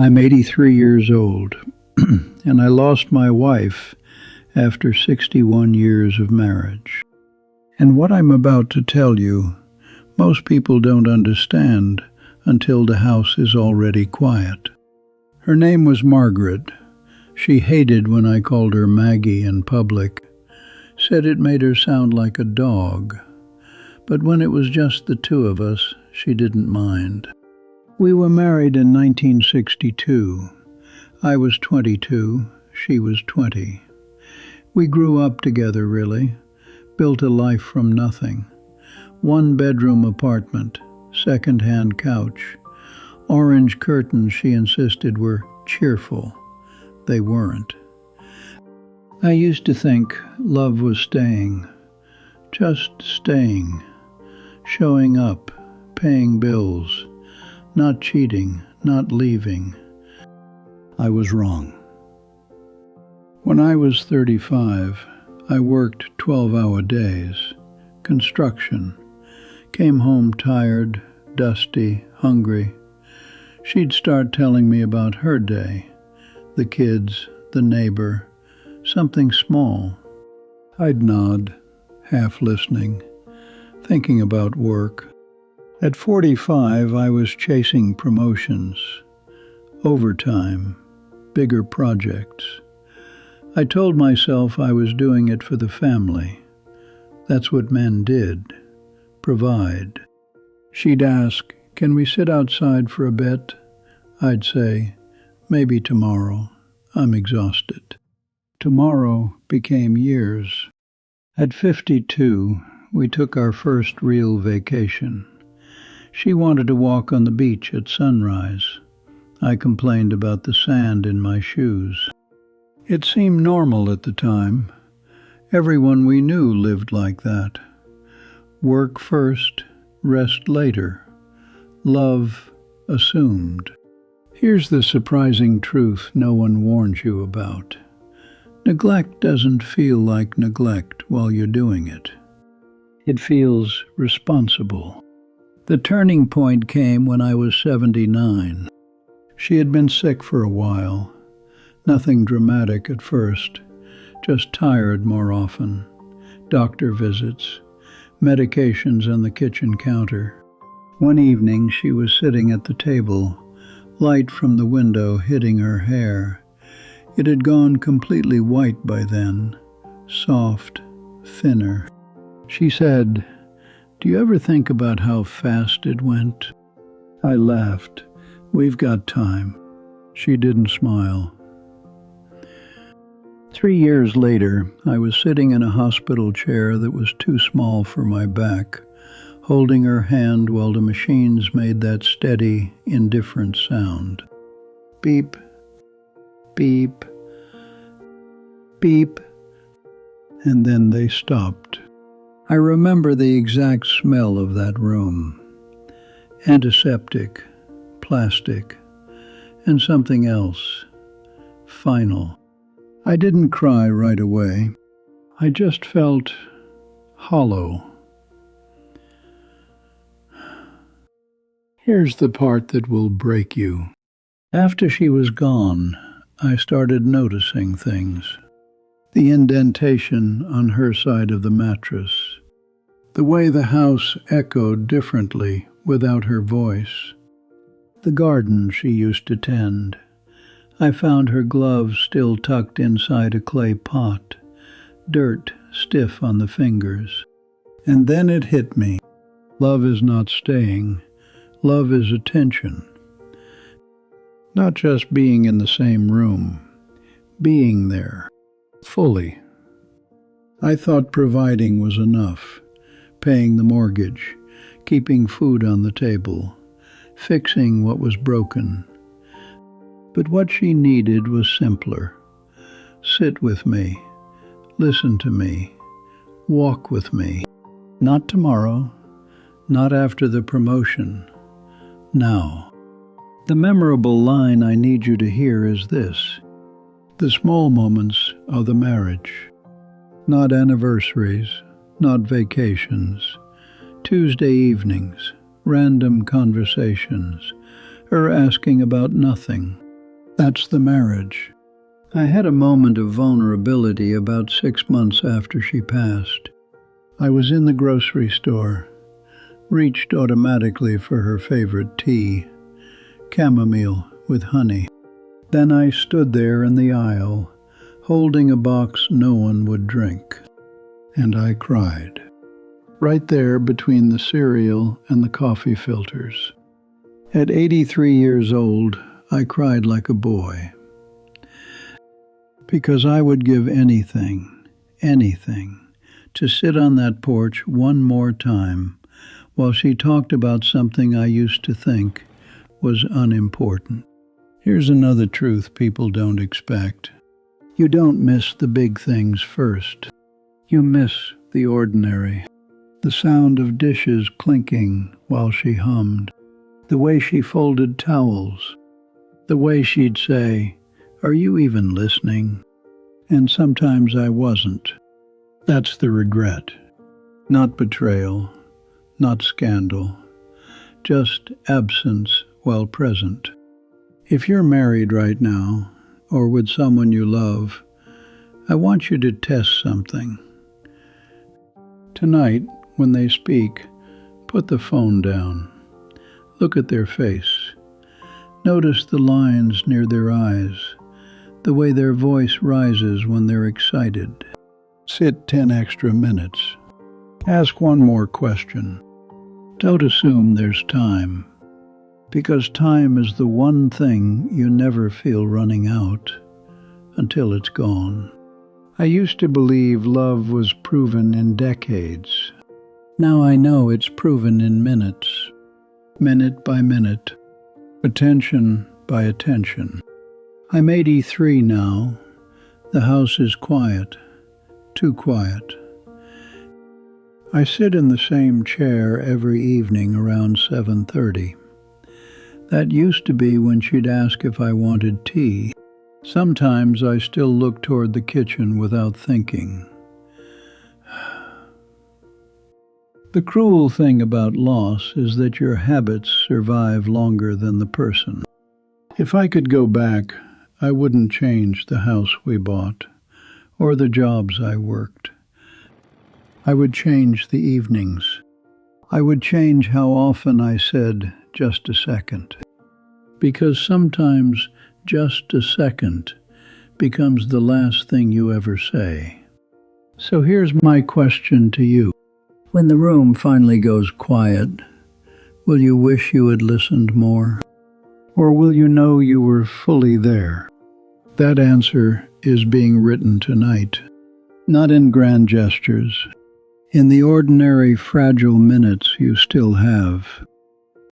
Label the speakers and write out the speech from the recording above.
Speaker 1: I'm 83 years old, and I lost my wife after 61 years of marriage. And what I'm about to tell you, most people don't understand until the house is already quiet. Her name was Margaret. She hated when I called her Maggie in public, said it made her sound like a dog. But when it was just the two of us, she didn't mind. We were married in 1962. I was 22, she was 20. We grew up together, really, built a life from nothing. One-bedroom apartment, second-hand couch, orange curtains she insisted were cheerful. They weren't. I used to think love was staying, just staying, showing up, paying bills, not cheating, not leaving. I was wrong. When I was 35, I worked 12-hour days, construction, came home tired, dusty, hungry. She'd start telling me about her day, the kids, the neighbor, something small. I'd nod, half listening, thinking about work. At 45, I was chasing promotions, overtime, bigger projects. I told myself I was doing it for the family. That's what men did, provide. She'd ask, "Can we sit outside for a bit?" I'd say, "Maybe tomorrow. I'm exhausted." Tomorrow became years. At 52, we took our first real vacation. She wanted to walk on the beach at sunrise. I complained about the sand in my shoes. It seemed normal at the time. Everyone we knew lived like that. Work first, rest later. Love assumed. Here's the surprising truth no one warns you about. Neglect doesn't feel like neglect while you're doing it. It feels responsible. The turning point came when I was 79. She had been sick for a while. Nothing dramatic at first, just tired more often. Doctor visits, medications on the kitchen counter. One evening she was sitting at the table, light from the window hitting her hair. It had gone completely white by then, soft, thinner. She said, "Do you ever think about how fast it went?" I laughed. "We've got time." She didn't smile. 3 years later, I was sitting in a hospital chair that was too small for my back, holding her hand while the machines made that steady, indifferent sound. Beep, beep, beep, and then they stopped. I remember the exact smell of that room. Antiseptic, plastic, and something else. Final. I didn't cry right away. I just felt hollow. Here's the part that will break you. After she was gone, I started noticing things. The indentation on her side of the mattress. The way the house echoed differently without her voice. The garden she used to tend. I found her gloves still tucked inside a clay pot, dirt stiff on the fingers. And then it hit me. Love is not staying. Love is attention. Not just being in the same room, being there, fully. I thought providing was enough. Paying the mortgage, keeping food on the table, fixing what was broken. But what she needed was simpler. Sit with me, listen to me, walk with me. Not tomorrow, not after the promotion, now. The memorable line I need you to hear is this: the small moments are the marriage. Not anniversaries, not vacations, Tuesday evenings, random conversations, her asking about nothing, That's the marriage. I had a moment of vulnerability about 6 months after she passed. I was in the grocery store, reached automatically for her favorite tea, chamomile with honey. Then I stood there in the aisle, holding a box no one would drink, and I cried. Right there between the cereal and the coffee filters. At 83 years old, I cried like a boy. Because I would give anything, to sit on that porch one more time while she talked about something I used to think was unimportant. Here's another truth people don't expect. You don't miss the big things first. You miss the ordinary. The sound of dishes clinking while she hummed. The way she folded towels. The way she'd say, "Are you even listening?" And sometimes I wasn't. That's the regret. Not betrayal, not scandal, just absence while present. If you're married right now, or with someone you love, I want you to test something. Tonight, when they speak, put the phone down. Look at their face. Notice the lines near their eyes, the way their voice rises when they're excited. Sit 10 extra minutes. Ask one more question. Don't assume there's time, because time is the one thing you never feel running out until it's gone. I used to believe love was proven in decades. Now I know it's proven in minutes, minute by minute, attention by attention. I'm 83 now. The house is quiet, too quiet. I sit in the same chair every evening around 7:30. That used to be when she'd ask if I wanted tea. Sometimes I still look toward the kitchen without thinking. The cruel thing about loss is that your habits survive longer than the person. If I could go back, I wouldn't change the house we bought or the jobs I worked. I would change the evenings. I would change how often I said, "just a second." Because sometimes just a second becomes the last thing you ever say. So here's my question to you. When the room finally goes quiet, will you wish you had listened more? Or will you know you were fully there? That answer is being written tonight, not in grand gestures, in the ordinary fragile minutes you still have.